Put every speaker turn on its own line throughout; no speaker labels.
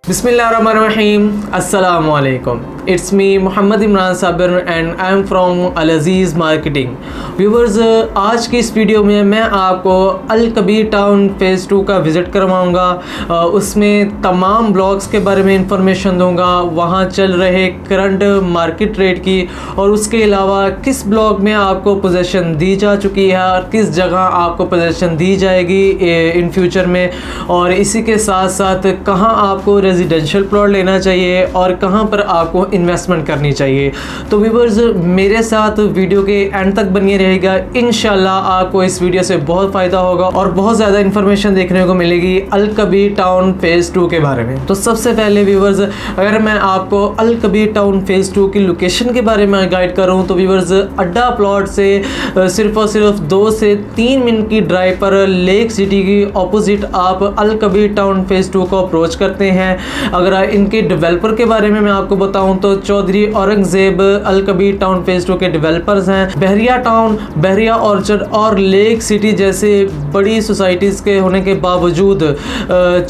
बिस्मिल्लाहिर्रहमानिर्रहीम, अस्सलामु अलैकुम। It's me Mohammad Imran Sabir and I am from Al Aziz marketing. Viewers, आज की इस वीडियो में मैं आपको अल कबीर टाउन फ़ेज़ 2 का विज़िट करवाऊँगा। उसमें तमाम ब्लॉग्स के बारे में इंफॉर्मेशन दूँगा, वहाँ चल रहे करंट मार्केट रेट की, और उसके अलावा किस ब्लॉक में आपको पोजीशन दी जा चुकी है और किस जगह आपको पोजीशन दी जाएगी इन फ्यूचर में, और इसी के साथ साथ कहाँ आपको रेजिडेंशियल प्लॉट लेना चाहिए और कहाँ पर आपको इन्वेस्टमेंट करनी चाहिए। तो व्यूअर्स, मेरे साथ वीडियो के एंड तक बनिए रहेगा। इंशाल्लाह आपको इस वीडियो से बहुत फ़ायदा होगा और बहुत ज़्यादा इन्फॉर्मेशन देखने को मिलेगी अल कबीर टाउन फ़ेज़ 2 के बारे में। तो सबसे पहले व्यूअर्स, अगर मैं आपको अल कबीर टाउन फ़ेज़ 2 की लोकेशन के बारे में गाइड करूँ तो व्यूअर्स, अड्डा प्लॉट से सिर्फ और सिर्फ 2 से 3 मिनट की ड्राइव पर लेक सिटी की ऑपोजिट आप अल कबीर टाउन फ़ेज़ 2 को अप्रोच करते हैं। अगर इनके डेवलपर के बारे में मैं आपको बताऊं तो चौधरी औरंगजेब अल कबीर टाउन फ़ेज़ 2 के डेवलपर्स हैं। बहरिया टाउन, बहरिया ऑर्चर्ड और लेक सिटी जैसे बड़ी सोसाइटीज़ के होने के बावजूद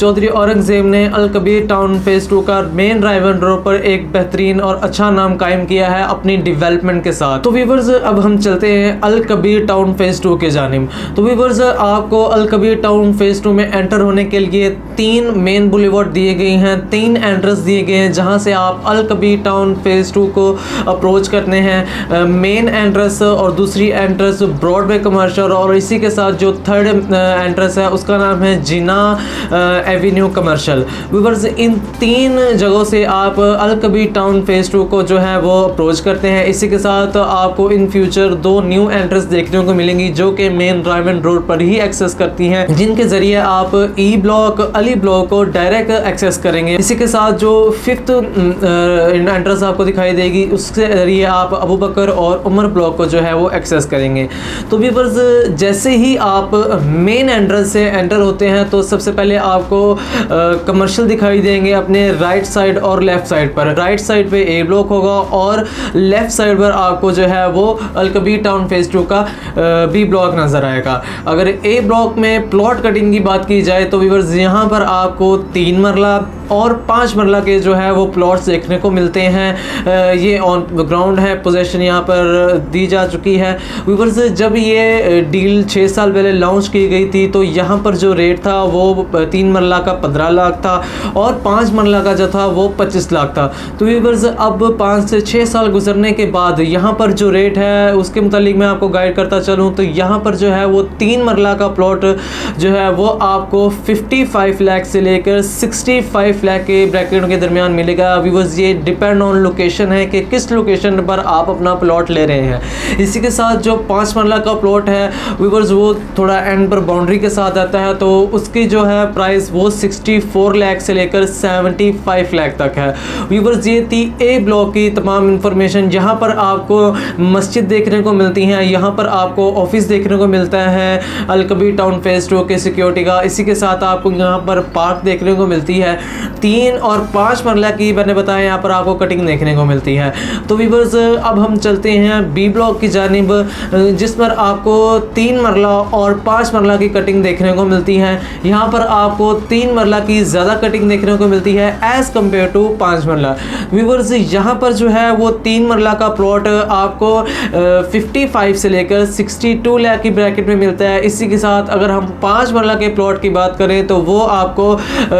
चौधरी औरंगजेब ने अल कबीर टाउन फ़ेज़ 2 का मेन ड्राइवन रोड पर एक बेहतरीन और अच्छा नाम कायम किया है अपनी डेवलपमेंट के साथ। तो व्यूअर्स, अब हम चलते हैं अल कबीर टाउन फ़ेज़ 2 के जानिब। तो व्यूअर्स, आपको अल कबीर टाउन फ़ेज़ 2 में एंटर होने के लिए 3 मेन बुलेवार्ड दिए गए हैं, 3 एंट्रेंस दिए गए हैं जहां से आप अल कबीर टाउन फ़ेज़ 2 को अप्रोच करते हैं। मेन एंट्रेंस और दूसरी एंट्रेंस ब्रॉडवे कमर्शियल, और इसी के साथ जो थर्ड एंट्रेंस है उसका नाम है जिना एवेन्यू कमर्शियल। व्यूअर्स, इन 3 जगहों से आप अल कबीर टाउन फ़ेज़ 2 को जो है वो अप्रोच करते हैं। इसी के साथ आपको इन फ्यूचर 2 न्यू एंट्रेंस देखने को मिलेंगी जो कि मेन ड्राइवन रोड पर ही एक्सेस करती हैं, जिनके ज़रिए आप ई ब्लॉक, अली ब्लॉक को डायरेक्ट एक्सेस करेंगे। इसी के साथ जो 5th एंट्रेंस आपको दिखाई देगी उसके जरिए आप अबू बकर और उमर ब्लॉक को जो है वो एक्सेस करेंगे। तो व्यूअर्स, जैसे ही आप मेन एंट्रेंस से एंटर होते हैं तो सबसे पहले आपको कमर्शियल दिखाई देंगे अपने राइट साइड और लेफ्ट साइड पर। राइट साइड पे ए ब्लॉक होगा और लेफ्ट साइड पर आपको जो है वो अल कबीर टाउन फ़ेज़ 2 का बी ब्लॉक नज़र आएगा। अगर ए ब्लॉक में प्लॉट कटिंग की बात की जाए तो व्यूअर्स, यहाँ पर आपको 3 मरला और 5 मरला के जो है वो प्लॉट्स देखने को मिलते हैं। ये ऑन ग्राउंड है, पोजीशन यहाँ पर दी जा चुकी है। व्यूअर्स, जब ये डील 6 साल पहले लॉन्च की गई थी तो यहाँ पर जो रेट था वो 3 मरला का 15 लाख था और 5 मरला का जो था वो 25 लाख था। तो व्यूअर्स, अब 5 से 6 साल गुजरने के बाद यहाँ पर जो रेट है उसके मुतालिक मैं आपको गाइड करता चलूँ तो यहाँ पर जो है वो 3 मरला का प्लॉट जो है वो आपको 55 लाख से लेकर 65 लाख के ब्रैकेट के दरमियान मिलेगा। व्यूअर्स, ये डिपेंड ऑन लोकेशन है कि किस लोकेशन पर आप अपना प्लॉट ले रहे हैं। इसी के साथ जो 5 मरला का प्लॉट है व्यूअर्स, वो थोड़ा एंड पर बाउंड्री के साथ आता है, तो उसकी जो है प्राइस वो 64 लाख से लेकर 75 लाख तक है। व्यूअर्स, ये थी ए ब्लॉक की तमाम इंफॉर्मेशन। यहाँ पर आपको मस्जिद देखने को मिलती हैं, यहाँ पर आपको ऑफिस देखने को मिलता है अल कबीर टाउन फ़ेज़ 2 के सिक्योरिटी का। इसी के साथ आपको यहाँ पर पार्क देखने को मिलती है। 3 और 5 मरला की मैंने बताया यहाँ पर आपको कटिंग देखने को मिलती है। तो व्यूअर्स, अब हम चलते हैं बी ब्लॉक की जानिब, जिस पर आपको 3 मरला और 5 मरला की कटिंग देखने को मिलती है। यहाँ पर आपको 3 मरला की ज़्यादा कटिंग देखने को मिलती है एज़ कम्पेयर टू 5 मरला। व्यूअर्स, यहाँ पर जो है वो 3 मरला का प्लॉट आपको 55 से लेकर 62 लाख की ब्रैकेट में मिलता है। इसी के साथ अगर हम 5 मरला के प्लॉट की बात करें तो वो आपको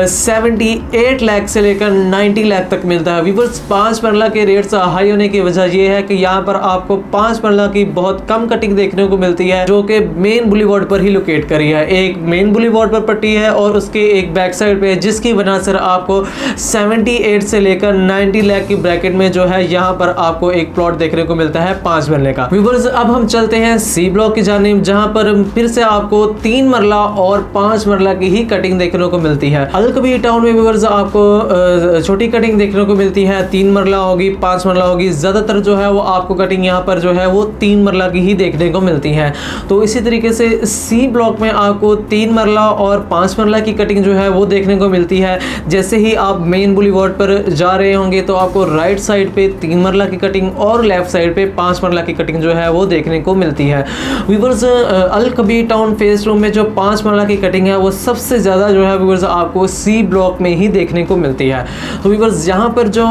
78 लाख से लेकर 90 लाख तक मिलता है। व्यूअर्स, 5 मरला के रेट्स हाई होने की वजह यह है कि यहाँ पर आपको 5 मरला की बहुत कम कटिंग देखने को मिलती है जो कि मेन बुलेवार्ड पर ही लोकेट करी है। एक मेन बुलेवार्ड पर पट्टी है और उसके एक बैक साइड पे, जिसकी वजह से आपको 78 से लेकर 90 लाख की ब्रैकेट में जो है यहाँ पर आपको एक प्लॉट देखने को मिलता है 5 मरले का। व्यूअर्स, अब हम चलते हैं सी ब्लॉक की जानिब, जहाँ पर फिर से आपको 3 मरला और 5 मरला की ही कटिंग देखने को मिलती है। अल कबीर टाउन में व्यूअर्स आपको छोटी कटिंग देखने को मिलती है 3 मरला होगी, 5 मरला होगी, ज़्यादातर जो है वो आपको कटिंग यहाँ पर जो है वो 3 मरला की ही देखने को मिलती है। तो इसी तरीके से सी ब्लॉक में आपको 3 मरला और 5 मरला की कटिंग जो है वो देखने को मिलती है। जैसे ही आप मेन बुलीवार्ड पर जा रहे होंगे तो आपको राइट साइड पे 3 मरला की कटिंग और लेफ्ट साइड पे 5 मरला की कटिंग जो है वो देखने को मिलती है। व्यूअर्स, अल कबीर टाउन फेज 2 में जो 5 मरला की कटिंग है वो सबसे ज़्यादा जो है व्यूअर्स आपको सी ब्लॉक में ही देखने को मिलती है। तो व्यूअर्स, यहाँ पर जो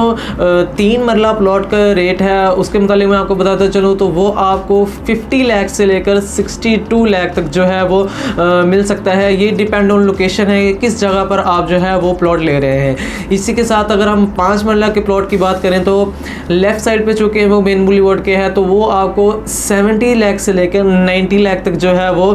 3 मरला प्लॉट का रेट है उसके मुताबिक मैं आपको बताता चलूँ तो वो आपको 50 लाख से लेकर 62 लाख तक जो है वो मिल सकता है। ये डिपेंड ऑन लोकेशन है, किस जगह पर आप जो है वो प्लॉट ले रहे हैं। इसी के साथ अगर हम 5 मरला के प्लॉट की बात करें तो लेफ़्ट साइड पे चूँकि वो मेन बुलीवार्ड के है तो वो आपको 70 लाख से लेकर 90 लाख तक जो है वो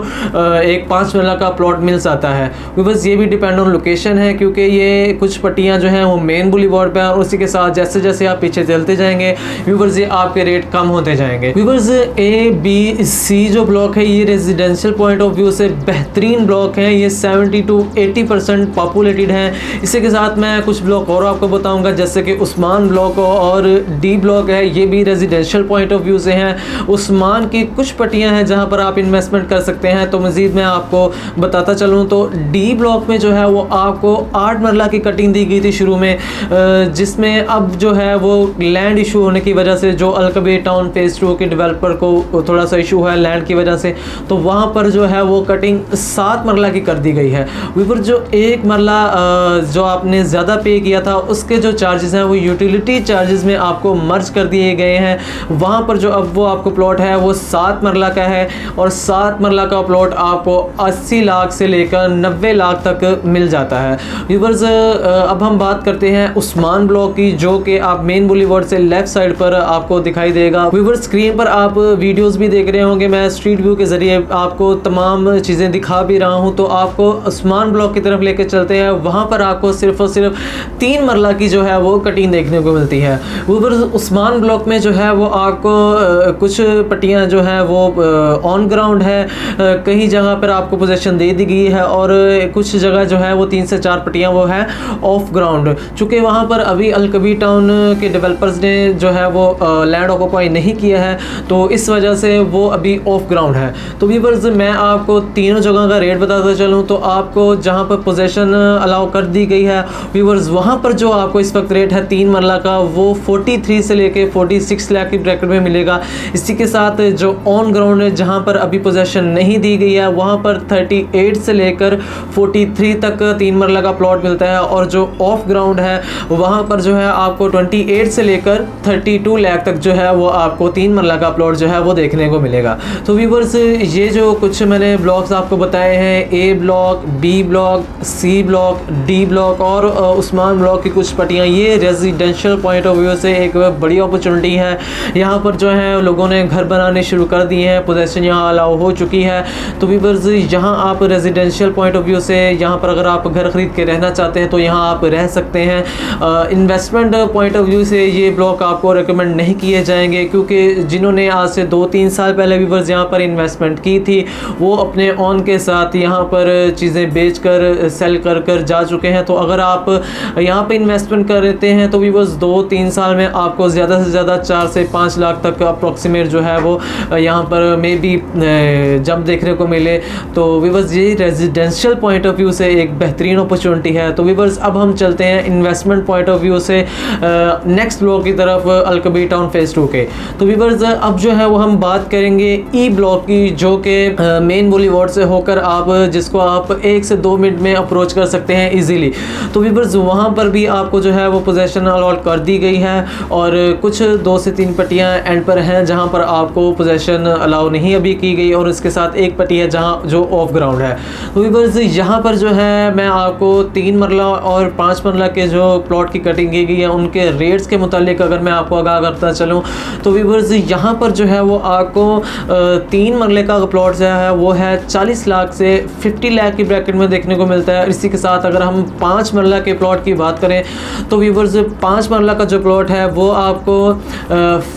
एक 5 मरला का प्लॉट मिल जाता है। बस ये भी डिपेंड ऑन लोकेशन है, क्योंकि ये कुछ पट्टियाँ जो हैं वो मेन बुलीवार्ड पे हैं और उसी के साथ जैसे जैसे आप पीछे चलते जाएंगे व्यूवर्स ये आपके रेट कम होते जाएंगे। व्यूवर्स, ए बी सी जो ब्लॉक है ये रेजिडेंशियल पॉइंट ऑफ व्यू से बेहतरीन ब्लॉक है। ये 70 to 80% पॉपुलेटेड है। इसी के साथ मैं कुछ ब्लॉक और आपको बताऊंगा, जैसे कि उस्मान ब्लॉक और डी ब्लॉक है, ये भी रेजिडेंशियल पॉइंट ऑफ व्यू से हैं। उस्मान की कुछ पट्टियां हैं जहां पर आप इन्वेस्टमेंट कर सकते हैं। तो मज़ीद मैं आपको बताता चलूं तो डी ब्लॉक में जो है वो आपको 8 मरला की कटिंग दी गई थी शुरू में, जिसमें अब जो है वो लैंड इशू होने की वजह से जो अल कबीर टाउन फेज 2 के डेवलपर को थोड़ा सा इशू है लैंड की वजह से, तो वहाँ पर जो है वो कटिंग 7 मरला की कर दी गई है। ऊपर जो 1 मरला जो आपने ज़्यादा पे किया था उसके जो चार्जेस हैं वो यूटिलिटी चार्जेस में आपको मर्ज कर दिए गए हैं। वहाँ पर जो अब वो आपको प्लॉट है वो 7 मरला का है और 7 मरला का प्लॉट आपको 80 लाख से लेकर 90 लाख तक मिल जाता है। व्यूअर्स, अब हम बात करते हैं उस्मान ब्लॉक की, जो कि आप मेन बुलीवार्ड से लेफ्ट साइड पर आपको दिखाई देगा। व्यूअर्स, स्क्रीन पर आप वीडियोस भी देख रहे होंगे, मैं स्ट्रीट व्यू के ज़रिए आपको तमाम चीज़ें दिखा भी रहा हूँ। तो आपको उस्मान ब्लॉक की तरफ लेकर चलते हैं, वहाँ पर आपको सिर्फ और सिर्फ 3 मरला की जो है वो कटिंग देखने को मिलती है। व्यूअर्स, उस्मान ब्लॉक में जो है वो आपको कुछ पट्टियाँ जो हैं वो ऑन ग्राउंड है, कई जगह पर आपको पोजीशन दे दी गई है और कुछ जगह जो है वो 3 से 4 पट्टियाँ वो है ऑफ ग्राउंड। चूँकि वहाँ पर अभी अल कबीर टाउन के डेवलपर्स ने जो है वो लैंड ऑक्यूपाई नहीं किया है, तो इस वजह से वो अभी ऑफ ग्राउंड है। तो व्यूअर्स, मैं आपको तीनों जगह का रेट बताता चलूँ तो आपको जहाँ पर पोजीशन अलाउ कर दी गई है व्यूअर्स, वहाँ पर जो आपको इस वक्त रेट है 3 मरला का वो 43 से लेके 46 लाख की ब्रैकेट में मिलेगा। इसी के साथ जो ऑन ग्राउंड है जहाँ पर अभी पोजीशन नहीं दी गई है वहाँ पर 38 से लेकर 43 तक 3 मरला का प्लॉट मिलता है और जो ऑफ ग्राउंड है वहाँ पर जो है आपको 28 से लेकर 32 लाख तक जो है वो आपको 3 मरला का प्लॉट जो है वो देखने को मिलेगा। तो व्यूअर्स, ये जो कुछ मैंने ब्लॉक्स आपको बताए हैं, A block, B block, C block, D block और उस्मान ब्लॉक की कुछ पट्टियाँ, ये रेजिडेंशियल पॉइंट ऑफ व्यू से एक बड़ी अपॉर्चुनिटी है। यहाँ पर जो है लोगों ने घर बनाने शुरू कर दिए हैं, पोजीशन यहाँ अलाउ हो चुकी है। तो व्यूअर्स, यहाँ आप रेजिडेंशियल पॉइंट ऑफ व्यू से यहाँ पर अगर आप घर ख़रीद के रहना चाहते हैं तो यहाँ आप रह सकते हैं। इन्वेस्टमेंट पॉइंट ऑफ व्यू से ये ब्लॉक आपको रिकमेंड नहीं किए जाएंगे, क्योंकि जिन्होंने आज से 2-3 साल पहले व्यूअर्स यहाँ पर इन्वेस्टमेंट की थी वो अपने ऑन के साथ यहाँ पर चीज़ें बेच कर सेल कर जा चुके हैं। तो अगर आप यहाँ पे इन्वेस्टमेंट करते हैं तो व्यूअर्स 2-3 साल में आपको ज़्यादा से ज़्यादा 4 से 5 लाख तक अप्रॉक्सीमेट जो है वो यहाँ पर मे बी जब देखने को मिले। तो व्यूअर्स, ये रेजिडेंशियल पॉइंट ऑफ व्यू से एक बेहतरीन अपॉर्चुनिटी है। तो व्यूअर्स, अब हम चलते हैं इन्वेस्टमेंट पॉइंट ऑफ व्यू से नेक्स्ट ब्लॉक की तरफ, अल कबीर टाउन फेज 2 के। तो व्यूअर्स, अब जो है वो हम बात करेंगे ई ब्लॉक की, जो कि मेन बुलीवार्ड से होकर आप जिसको आप 1 से 2 मिनट में अप्रोच कर सकते हैं इजीली। तो व्यूअर्स, वहाँ पर भी आपको जो है वो पोजीशन अलॉट कर दी गई है और कुछ 2 से 3 पट्टियाँ एंड पर हैं जहाँ पर आपको पोजीशन अलाउ नहीं अभी की गई और इसके साथ एक पट्टी है जहाँ जो ऑफ ग्राउंड है। तो व्यूअर्स, यहाँ पर जो है मैं आपको 3 मरला और 5 मरला के जो प्लॉट की कटिंग की गई है उनके रेट्स के मुतालिक अगर मैं आपको आगाह करता चलूँ तो व्यूअर्स, यहाँ पर जो है वो आपको 3 मरले का प्लॉट जो है वो है 40 लाख से 50 लाख की ब्रैकेट में देखने को मिलता है। इसी के साथ अगर हम 5 मरला के प्लॉट की बात करें तो व्यूअर्स, 5 मरला का जो प्लॉट है वो आपको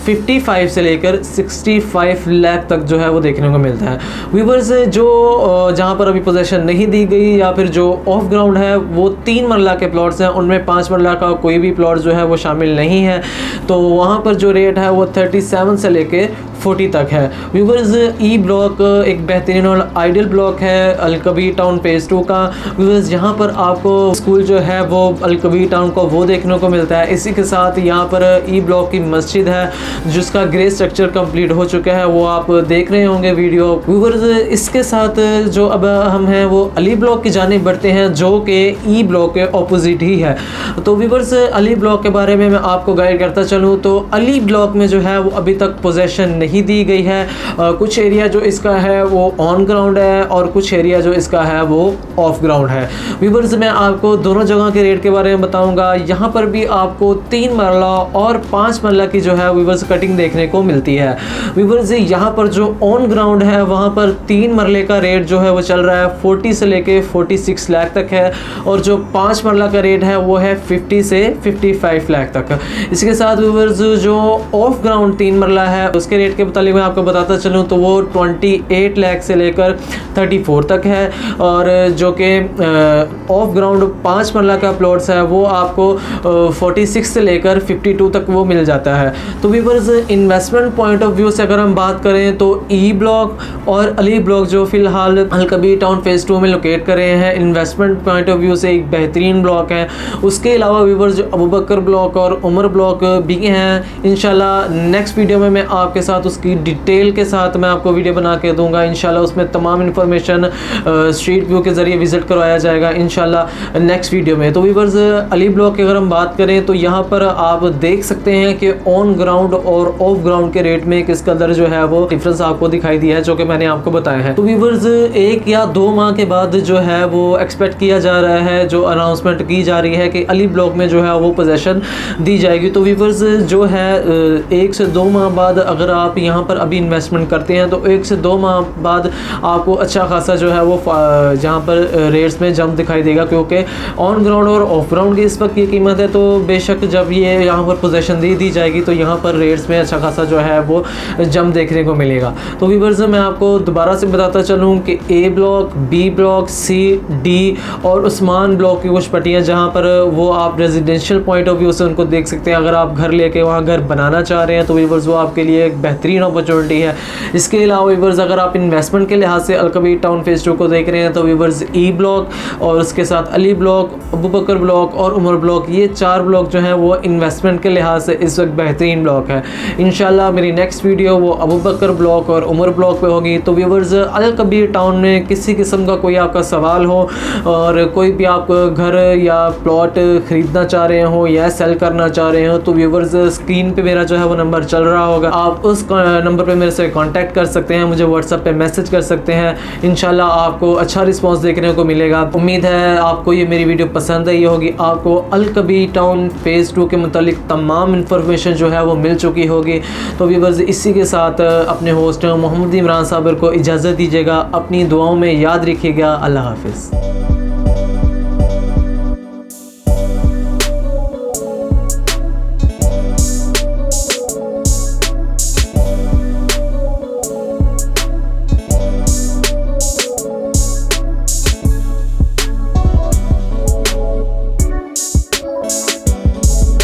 55 से लेकर 65 लाख तक जो है वो देखने को मिलता है। व्यूअर्स, जो जहाँ पर अभी पोजीशन नहीं दी गई या फिर जो ऑफ ग्राउंड है वो 3 मरला के प्लॉट्स हैं, उनमें 5 मरला का कोई भी प्लॉट जो है वो शामिल नहीं है। तो वहाँ पर जो रेट है वो 37 से लेके 40 तक है। व्यूवर्स ई ब्लॉक एक बेहतरीन और आइडियल ब्लॉक है अलकबीर टाउन फेज़ 2 का। व्यूवर्स यहाँ पर आपको स्कूल जो है वो अलकबीर टाउन को वो देखने को मिलता है। इसी के साथ यहाँ पर ई ब्लॉक की मस्जिद है जिसका ग्रे स्ट्रक्चर कंप्लीट हो चुका है, वो आप देख रहे होंगे वीडियो। व्यूवर्स इसके साथ जो अब हम हैं वो अली ब्लॉक की जानिब बढ़ते हैं जो कि ई ब्लॉक के ऑपोजिट ही है। तो व्यूवर्स अली ब्लॉक के बारे में मैं आपको गाइड करता चलूँ तो अली ब्लॉक में जो है वो अभी तक पोजेसन नहीं दी गई है। कुछ एरिया जो इसका है वो ऑन ग्राउंड है और कुछ एरिया जो इसका है वो ऑफ ग्राउंड है। व्यूवर्स मैं आपको दोनों जगह के रेट के बारे में बताऊंगा। यहाँ पर भी आपको 3 मरला और 5 मरला की जो है व्यूवर्स कटिंग देखने को मिलती है। व्यूवर्स यहाँ पर जो ऑन ग्राउंड है वहाँ पर 3 मरले का रेट जो है वो चल रहा है 40 से लेके 46 लाख तक है और जो 5 मरला का रेट है वो है 50 से 55 लाख तक। इसके साथ व्यूवर्स जो ऑफ ग्राउंड 3 मरला है उसके रेट के मुताबिक मैं आपको बताता चलूँ तो वो 28 लाख से लेकर 34 तक है और जो कि ऑफ ग्राउंड 5 मरला का प्लॉट्स है वो आपको 46 से लेकर 52 तक वो मिल जाता है। तो viewers investment point of view से अगर हम बात करें तो ई ब्लॉक और अली ब्लॉक जो फिलहाल अलकबीर टाउन फेज़ 2 में लोकेट कर रहे हैं, इन्वेस्टमेंट पॉइंट ऑफ व्यू से एक बेहतरीन ब्लॉक है। उसके अलावा व्यूअर्स जो अबू बकर ब्लॉक और उमर ब्लॉक भी हैं, इंशाल्लाह नेक्स्ट वीडियो में मैं आपके साथ उसकी डिटेल के साथ मैं आपको वीडियो बना के दूंगा। इंशाल्लाह उसमें तमाम इन्फॉर्मेशन स्ट्रीट व्यू के ज़रिए विज़िट करवाया जाएगा इंशाल्लाह नेक्स्ट वीडियो में। तो व्यूअर्स अली ब्लॉक की अगर हम बात करें तो यहाँ पर आप देख सकते हैं कि ऑन ग्राउंड और ऑफ ग्राउंड के रेट में किस कदर जो है वो डिफरेंस आपको दिखाई दिया है जो कि मैंने आपको बताया है। तो व्यूअर्स 1 या 2 माह के बाद जो है वो एक्सपेक्ट किया जा रहा है, जो अनाउंसमेंट की जा रही है कि अली ब्लॉक में जो है वो पोजेसन दी जाएगी। तो व्यूअर्स जो है 1 से 2 माह बाद अगर आप यहाँ पर अभी इन्वेस्टमेंट करते हैं तो 1 से 2 माह बाद आपको अच्छा खासा जो है वो जहाँ पर रेट्स में जंप दिखाई देगा, क्योंकि ऑन ग्राउंड और ऑफ ग्राउंड की इस वक्त ये कीमत है। तो बेशक जब ये यहाँ पर पोजीशन दी जाएगी तो यहाँ पर रेट्स में अच्छा खासा जो है वो जंप देखने को मिलेगा। तो व्यूअर्स मैं आपको दोबारा से बताता चलूँ कि ए ब्लॉक, बी ब्लॉक, सी, डी और उस्मान ब्लॉक की कुछ पट्टियाँ जहाँ पर वो आप रेजिडेंशियल पॉइंट ऑफ व्यू से उनको देख सकते हैं। अगर आप घर लेके वहाँ घर बनाना चाह रहे हैं तो व्यूअर्स वो आपके लिए एक बेहतरीन अपॉर्चुनिटी है। इसके अलावा व्यूअर्स अगर आप इन्वेस्टमेंट के लिहाज से अलकबीर टाउन फेज़ 2 को देख रहे हैं तो व्यूअर्स ई ब्लॉक और उसके साथ अली ब्लॉक, अबू बकर ब्लॉक और उमर ब्लॉक, ये 4 ब्लॉक जो हैं वो इन्वेस्टमेंट के लिहाज से इस वक्त बेहतरीन ब्लॉक है। इंशाल्लाह मेरी नेक्स्ट वीडियो वो अबू बकर ब्लॉक और उमर ब्लॉक पे होगी। तो व्यूअर्स अलकबीर टाउन में किसी किस्म का कोई आपका सवाल हो और कोई भी आप घर या प्लॉट ख़रीदना चाह रहे हो या सेल करना चाह रहे हो तो व्यूअर्स स्क्रीन पे मेरा जो है वो नंबर चल रहा होगा, आप उस नंबर पे मेरे से कांटेक्ट कर सकते हैं, मुझे व्हाट्सएप पे मैसेज कर सकते हैं। इंशाल्लाह आपको अच्छा रिस्पांस देखने को मिलेगा। उम्मीद है आपको ये मेरी वीडियो पसंद आई होगी, आपको अलकबीर टाउन फेज़ 2 के मुतालिक तमाम इन्फॉर्मेशन जो है वो मिल चुकी होगी। तो व्यूअर्स इसी के साथ अपने होस्ट मोहम्मद इमरान साबिर को इजाज़त दीजिएगा। अपनी दुआओं में याद रखिएगा। अल्लाह हाफिज़।